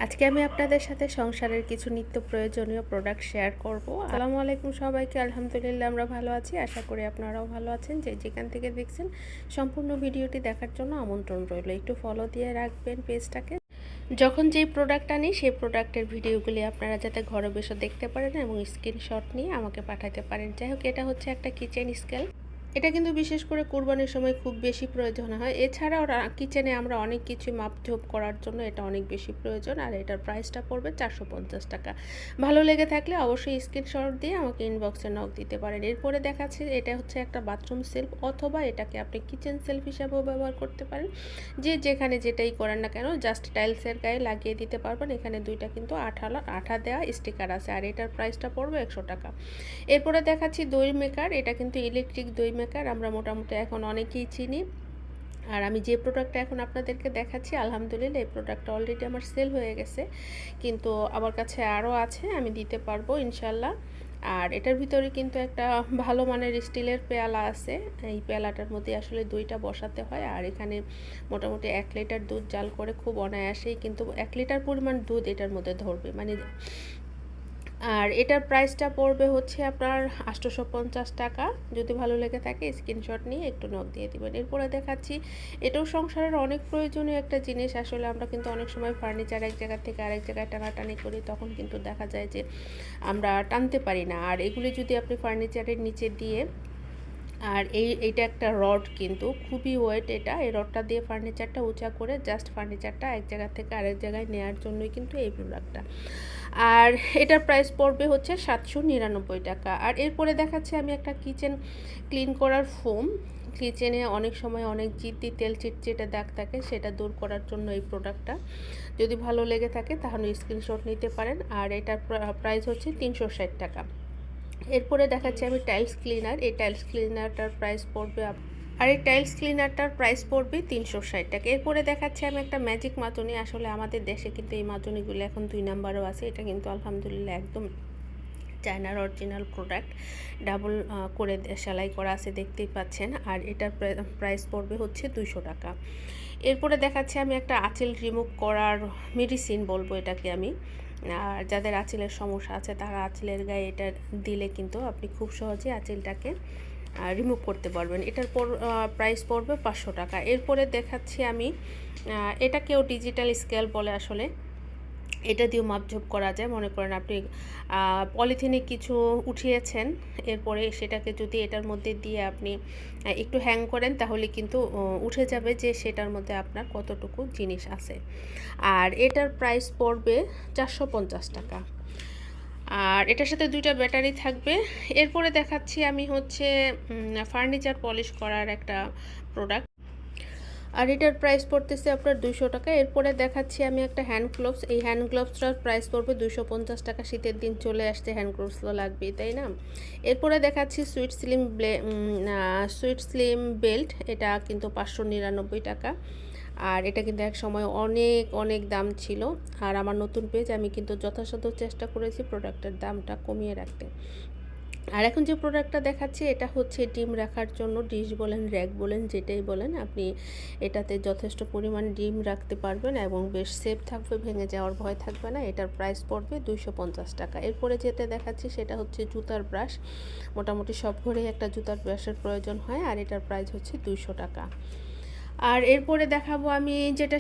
আজকে আমি আপনাদের সাথে সংসারের কিছু নিত্য প্রয়োজনীয় প্রোডাক্ট শেয়ার করব। আসসালামু আলাইকুম সবাইকে। আলহামদুলিল্লাহ আমরা ভালো আছি, আশা করি আপনারাও ভালো আছেন। যেখান থেকে দেখছেন সম্পূর্ণ ভিডিওটি দেখার জন্য আমন্ত্রণ রইল। একটু ফলো দিয়ে রাখবেন পেজটাকে। যখন যেই প্রোডাক্ট আনি সেই প্রোডাক্টের ভিডিওগুলি আপনারা যাতে ঘরে বসে দেখতে পারেন এবং স্ক্রিনশট নিয়ে আমাকে পাঠাতে পারেন। যাই হোক, এটা হচ্ছে একটা কিচেন স্কেল। এটা কিন্তু বিশেষ করে কুরবানির সময় খুব বেশি প্রয়োজন হয়। এছাড়াও কিচেনে আমরা অনেক কিছু মাপঝোপ করার জন্য এটা অনেক বেশি প্রয়োজন। আর এটার প্রাইসটা পড়বে 450 টাকা। ভালো লেগে থাকলে অবশ্যই স্ক্রিনশট দিয়ে আমাকে ইনবক্সে নক দিতে পারেন। এরপরে দেখাচ্ছি এটা হচ্ছে একটা বাথরুম সেলফ, অথবা এটাকে আপনি কিচেন সেলফ হিসাবেও ব্যবহার করতে পারেন। যেখানে যেটাই করেন না কেন জাস্ট টাইলসের গায়ে লাগিয়ে দিতে পারবেন। এখানে দুইটা কিন্তু আঠা দেওয়া স্টিকার আছে। আর এটার প্রাইসটা পড়বে 100 টাকা। এরপরে দেখাচ্ছি দই মেকার। এটা কিন্তু ইলেকট্রিক দই মেকার, আমরা মোটামুটি এখন অনেকেই চিনি। আর আমি যে প্রোডাক্টটা এখন আপনাদেরকে দেখাচ্ছি, আলহামদুলিল্লাহ এই প্রোডাক্টটা অলরেডি আমার সেল হয়ে গেছে, কিন্তু আমার কাছে আরও আছে, আমি দিতে পারবো ইনশাল্লাহ। আর এটার ভিতরে কিন্তু একটা ভালো মানের স্টিলের পেয়ালা আছে। এই পেয়ালাটার মধ্যে আসলে দইটা বসাতে হয়। আর এখানে মোটামুটি 1 লিটার দুধ জাল করে খুব অনায়াসেই কিন্তু 1 লিটার পরিমাণ দুধ এটার মধ্যে ধরবে মানে। আর এটার প্রাইসটা পড়বে হচ্ছে আপনার 850 টাকা। যদি ভালো লেগে থাকে স্ক্রিনশট নিয়ে একটু নক দিয়ে দিবেন। এরপরে দেখাচ্ছি এটাও সংসারের অনেক প্রয়োজনীয় একটা জিনিস। আসলে আমরা কিন্তু অনেক সময় ফার্নিচার এক জায়গা থেকে আরেক জায়গায় টানাটানি করি, তখন কিন্তু দেখা যায় যে আমরা টানতে পারি না। আর এগুলি যদি আপনি ফার্নিচারের নিচে দিয়ে, আর এইটা একটা রড, কিন্তু খুবই ওয়েট এটা। এই রডটা দিয়ে ফার্নিচারটা উঁচা করে জাস্ট ফার্নিচারটা এক জায়গা থেকে আরেক জায়গায় নেওয়ার জন্যই কিন্তু এই প্রোডাক্টটা। আর এটার প্রাইস পড়বে হচ্ছে 799 টাকা। আর এরপরে দেখাচ্ছি আমি একটা কিচেন ক্লিন করার ফোম। কিচেনে অনেক সময় অনেক জিদ্দি তেল চিটচিটে দাগ থাকে, সেটা দূর করার জন্য এই প্রোডাক্টটা। যদি ভালো লেগে থাকে তাহলে স্ক্রিনশট নিতে পারেন। আর এটার প্রাইস হচ্ছে 360 টাকা। এরপরে দেখাচ্ছি আমি টাইলস ক্লিনার। এই টাইলস ক্লিনারটার প্রাইস পড়বে আর এই টাইলস ক্লিনারটার প্রাইস পড়বে 360 টাকা। এরপরে দেখাচ্ছি আমি একটা ম্যাজিক মাজনি। আসলে আমাদের দেশে কিন্তু এই মাজনিগুলো এখন 2 নাম্বারও আছে। এটা কিন্তু আলহামদুলিল্লাহ একদম চায়নার অরিজিনাল প্রোডাক্ট, ডাবল করে সেলাই করা আছে, দেখতেই পাচ্ছেন। আর এটার প্রাইস পড়বে হচ্ছে 200 টাকা। এরপরে দেখাচ্ছি আমি একটা আঁচিল রিমুভ করার মেডিসিন বলবো এটাকে আমি। আর যাদের আঁচিলের সমস্যা আছে তারা আঁচিলের গায়ে এটা দিলে কিন্তু আপনি খুব সহজে আঁচিলটাকে রিমুভ করতে পারবেন। এটার প্রাইস পড়বে 500 টাকা। এরপরে দেখাচ্ছি আমি এটাকেও ডিজিটাল স্কেল বলে। আসলে এটা দিয়েও মাপঝোপ করা যায়। মনে করেন আপনি পলিথিনে কিছু উঠিয়েছেন, এরপরে সেটাকে যদি এটার মধ্যে দিয়ে আপনি একটু হ্যাং করেন, তাহলে কিন্তু উঠে যাবে যে সেটার মধ্যে আপনার কতটুকু জিনিস আছে। আর এটার প্রাইস পড়বে 450 টাকা। আর এটার সাথে 2টা ব্যাটারি থাকবে। এরপরে দেখাচ্ছি আমি হচ্ছে ফার্নিচার পলিশ করার একটা প্রোডাক্ট। আর এটার প্রাইস পড়তেছে আপনার 200 টাকা। এরপরে দেখাচ্ছি আমি একটা হ্যান্ড গ্লোভস। এই হ্যান্ড গ্লোভসটার প্রাইস পড়বে 250 টাকা। শীতের দিন চলে আসছে, হ্যান্ড গ্লোভস তো লাগবেই, তাই না? এরপরে দেখাচ্ছি সুইট স্লিম বেল্ট। এটা কিন্তু 599 টাকা। আর এটা কিন্তু এক সময় অনেক অনেক দাম ছিল। আর আমার নতুন পেজ, আমি কিন্তু যথাসাধ্য চেষ্টা করেছি প্রোডাক্টের দামটা কমিয়ে রাখতে। আর এখন যে প্রোডাক্টটা দেখাচ্ছি এটা হচ্ছে ডিম রাখার জন্য, ডিশ বলেন র্যাক বলেন যেটাই বলেন, আপনি এটাতে যথেষ্ট পরিমাণ ডিম রাখতে পারবেন এবং বেশ সেফ থাকবে, ভেঙে যাওয়ার ভয় থাকবে না। এটার প্রাইস পড়বে 250 টাকা। এরপরে যেটা দেখাচ্ছি সেটা হচ্ছে জুতার ব্রাশ। মোটামুটি সব ঘরেই একটা জুতার ব্রাশের প্রয়োজন হয়, আর এটার প্রাইস হচ্ছে 200 টাকা। আর এরপরে দেখাবো আমি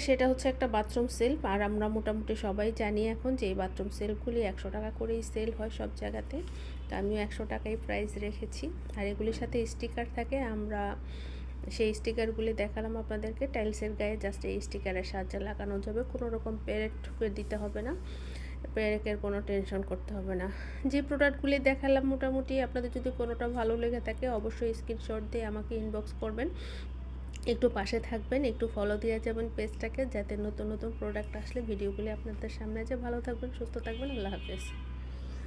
সেটা হচ্ছে একটা বাথরুম সেলফ। আর আমরা মোটামুটি সবাই জানি এখন যে এই বাথরুম সেলফগুলি 100 টাকা করেই সেল হয় সব জায়গাতে। তো আমিও 100 টাকাই প্রাইস রেখেছি। আর এগুলির সাথে স্টিকার থাকে, আমরা সেই স্টিকারগুলি দেখালাম আপনাদেরকে। টাইলসের গায়ে জাস্ট এই স্টিকারের সাহায্যে লাগানো যাবে, কোনো রকম পেরেক ঠুকে দিতে হবে না, পেরেকের কোনো টেনশন করতে হবে না। যে প্রোডাক্টগুলি দেখালাম মোটামুটি আপনাদের যদি কোনোটা ভালো লেগে থাকে অবশ্যই স্ক্রিনশট দিয়ে আমাকে ইনবক্স করবেন। একটু পাশে থাকবেন, একটু ফলো দিয়ে যাবেন পেজটাকে, যাতে নতুন নতুন প্রোডাক্ট আসলে ভিডিওগুলি আপনাদের সামনে যে। ভালো থাকবেন, সুস্থ থাকবেন, আল্লাহ হাফেজ।